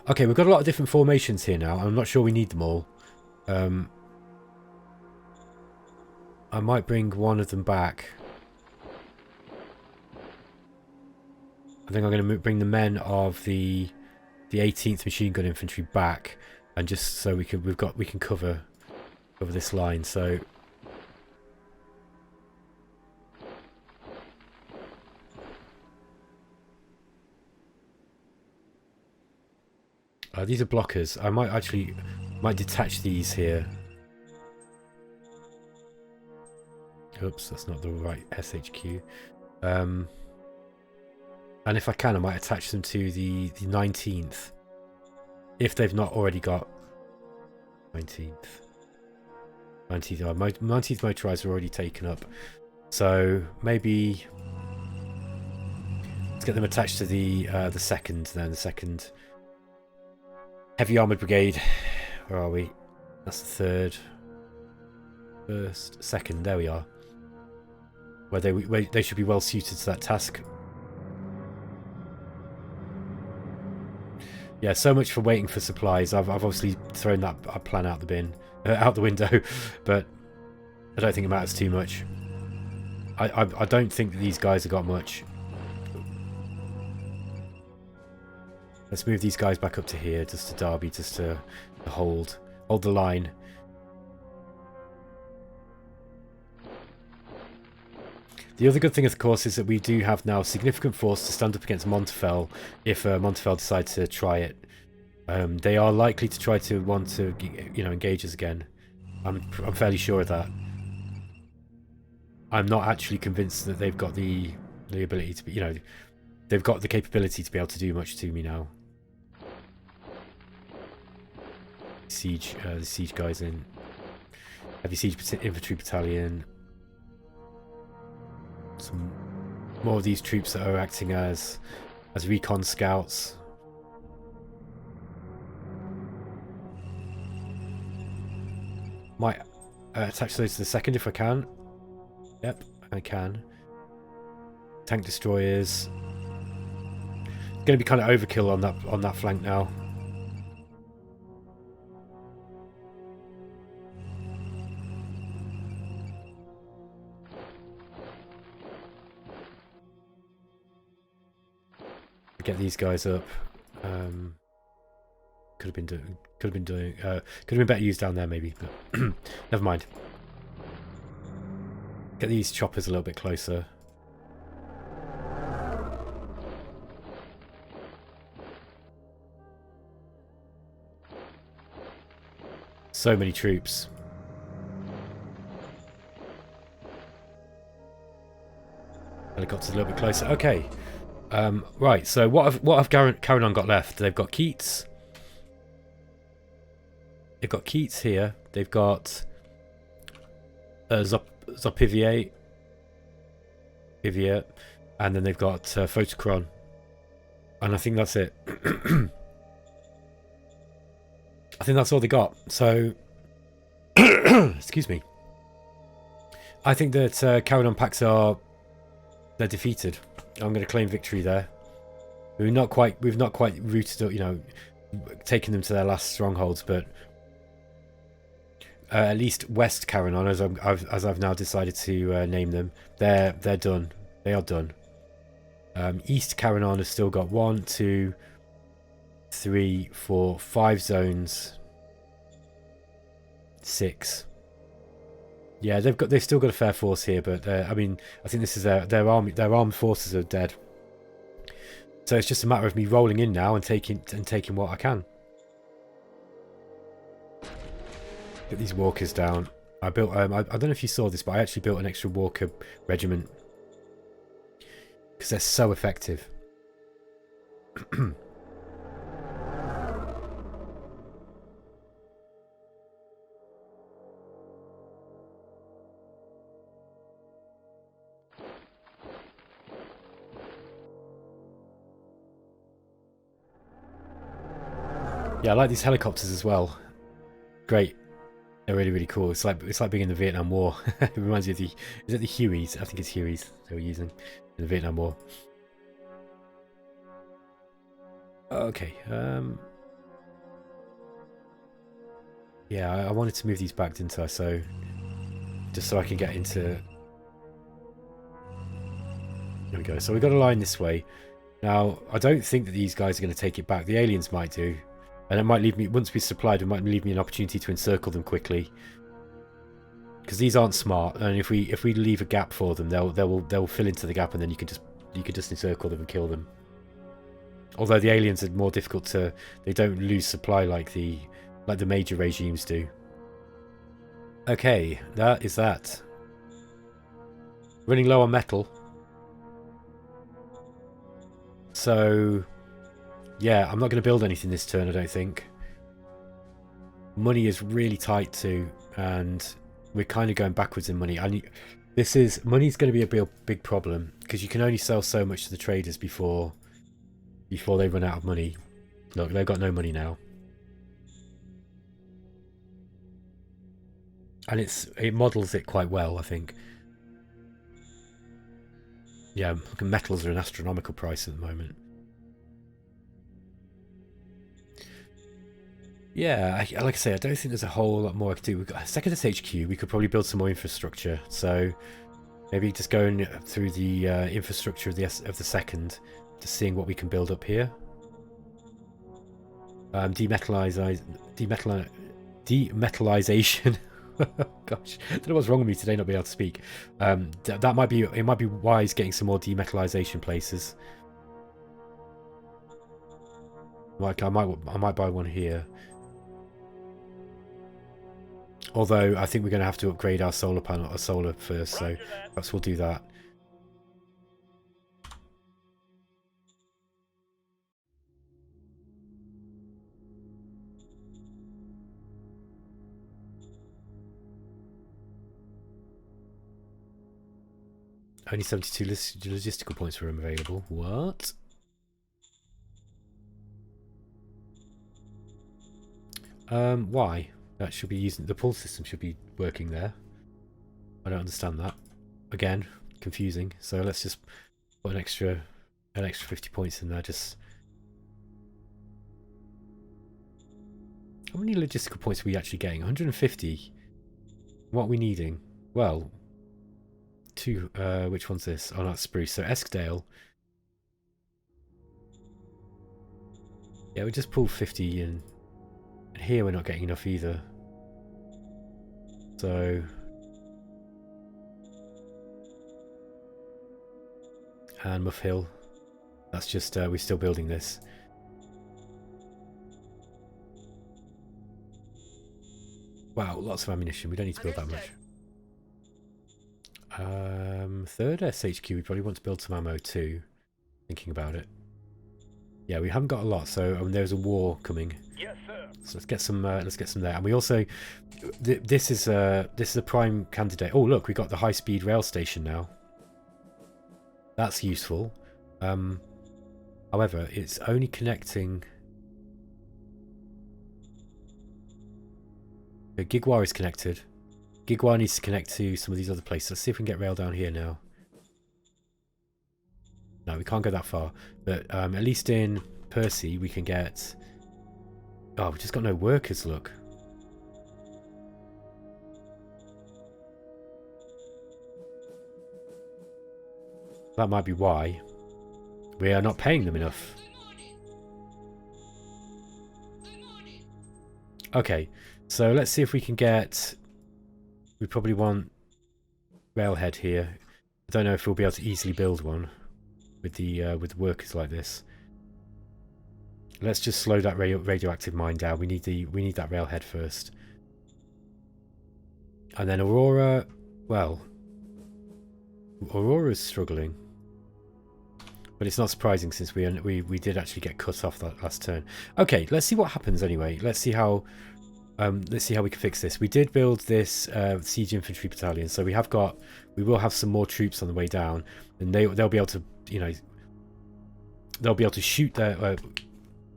Okay, we've got a lot of different formations here now. I'm not sure we need them all. I might bring one of them back. I think I'm going to bring the men of the 18th Machine Gun Infantry back, and just so we can cover this line. So these are blockers. I might detach these here. Oops, that's not the right SHQ. And if I can, I might attach them to the 19th. If they've not already got 19th. 19th motorized are already taken up. So maybe let's get them attached to the second then. The second heavy armored brigade. Where are we? That's the third. First, second. There we are. Where they should be well suited to that task. Yeah, so much for waiting for supplies. I've obviously thrown that plan out the window, but I don't think it matters too much. I don't think that these guys have got much. Let's move these guys back up to here, just to Derby, just to hold the line. The other good thing, of course, is that we do have now significant force to stand up against Montefell if Montefell decide to try it. They are likely to try to want to, engage us again. I'm fairly sure of that. I'm not actually convinced that they've got the ability to be, they've got the capability to be able to do much to me now. The siege guys in. Heavy siege infantry battalion. Some more of these troops that are acting as recon scouts. Might attach those to the second if I can. Yep, I can. Tank destroyers. It's going to be kind of overkill on that flank now. Get these guys up. Could have been better used down there maybe, but never mind. Get these choppers a little bit closer. So many troops. Helicopters a little bit closer. Okay. Right, so what have Carignan got left? They've got Keats. They've got Keats here. They've got Zopivier, and then they've got Photocron. And I think that's it. I think that's all they got. So, excuse me. I think that Carignan packs they're defeated. I'm going to claim victory there. We've not quite rooted up, taken them to their last strongholds, but at least West Carignan, as I've now decided to name them, they're done. They are done. East Carignan has still got 1, 2, 3, 4, 5 zones. 6. Yeah, they've still got a fair force here, but I mean, I think this is their armed forces are dead. So it's just a matter of me rolling in now and taking what I can. Get these walkers down. I built I don't know if you saw this, but I actually built an extra walker regiment because they're so effective. Yeah, I like these helicopters as well. Great. They're really, really cool. It's like being in the Vietnam War. It reminds me of is it the Hueys? I think it's Hueys they were using in the Vietnam War. Okay. Yeah, I wanted to move these back, didn't I? So just so I can get into. There we go. So we got a line this way. Now I don't think that these guys are going to take it back. The aliens might do, and it might leave me once we've supplied. It might leave me an opportunity to encircle them quickly. Because these aren't smart, and if we leave a gap for them, they'll fill into the gap, and then you can just encircle them and kill them. Although the aliens are more difficult to, they don't lose supply like the major regimes do. Okay, that is that. Running low on metal. So yeah, I'm not going to build anything this turn, I don't think. Money is really tight too, and we're kind of going backwards in money. Money's going to be a big problem because you can only sell so much to the traders before they run out of money. Look, they've got no money now, and it models it quite well, I think. Yeah, metals are an astronomical price at the moment. Yeah, like I say, I don't think there's a whole lot more I could do. We've got a second SHQ. We could probably build some more infrastructure. So maybe just going through the infrastructure of the second, just seeing what we can build up here. Demetallization. Gosh, I don't know what's wrong with me today, not being able to speak. That might be. It might be wise getting some more demetallization places. Like I might buy one here. Although I think we're going to have to upgrade our solar first, so perhaps we'll do that. Only 72 logistical points were available. What? Why? That should be using the pull system should be working there. I don't understand that. Again, confusing. So let's just put an extra 50 points in there. Just how many logistical points are we actually getting? 150. What are we needing? Well, two. Which one's this? Oh, that's Spruce. So Eskdale. Yeah, we just pull 50 in. And here we're not getting enough either. So and Muff Hill. That's just we're still building this. Wow, lots of ammunition. We don't need to build that much. Third SHQ, we probably want to build some ammo too. Thinking about it. Yeah, we haven't got a lot, so there's a war coming. Yes, sir. So let's get some there. And we also this is a prime candidate. Oh look, we got the high-speed rail station now. That's useful. However, it's only connecting. Gigwa is connected. Gigwa needs to connect to some of these other places. Let's see if we can get rail down here now. No, we can't go that far. But at least in Percy we can get... Oh, we've just got no workers, look. That might be why. We are not paying them enough. Okay, so let's see if we can get... We probably want railhead here. I don't know if we'll be able to easily build one with the workers like this. Let's just slow that radioactive mine down. We need that railhead first. And then Aurora, well, Aurora's struggling. But it's not surprising since we did actually get cut off that last turn. Okay, let's see what happens anyway. Let's see how we can fix this. We did build this siege infantry battalion, so we will have some more troops on the way down, and they'll be able to, you know, they'll be able to shoot their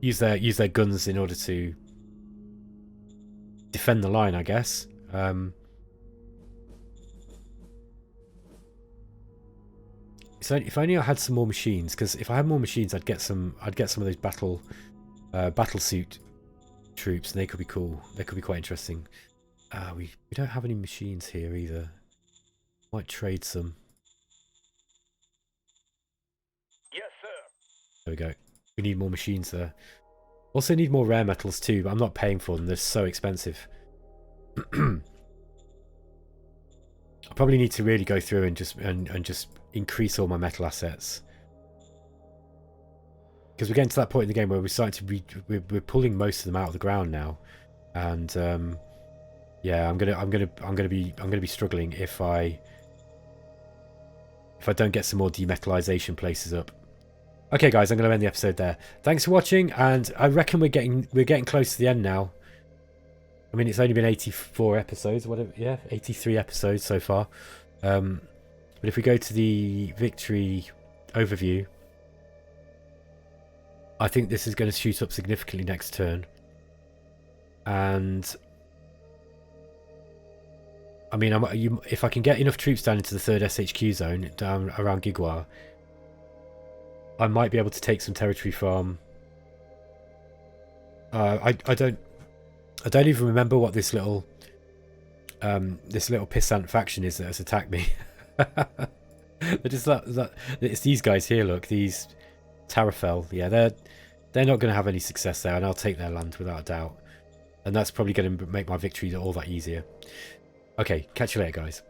use their guns in order to defend the line, I guess. So if only I had some more machines, because if I had more machines, I'd get some of those battle suit troops, and they could be cool. They could be quite interesting. We don't have any machines here either. Might trade some. Yes, sir. There we go. We need more machines there. Also need more rare metals too, but I'm not paying for them. They're so expensive. I probably need to really go through and just increase all my metal assets. Because we're getting to that point in the game where we're starting to we're pulling most of them out of the ground now. And yeah, I'm gonna be struggling if I don't get some more demetallization places up. Okay, guys, I'm going to end the episode there. Thanks for watching, and I reckon we're getting close to the end now. I mean, it's only been 84 episodes, whatever. Yeah, 83 episodes so far. But if we go to the victory overview, I think this is going to shoot up significantly next turn. And I mean, if I can get enough troops down into the 3rd SHQ zone, down around Gigwa, I might be able to take some territory from... I don't even remember what this little pissant faction is that has attacked me. It's these guys here. Look, these Tarafel. Yeah, they're not going to have any success there, and I'll take their land without a doubt. And that's probably going to make my victory all that easier. Okay, catch you later, guys.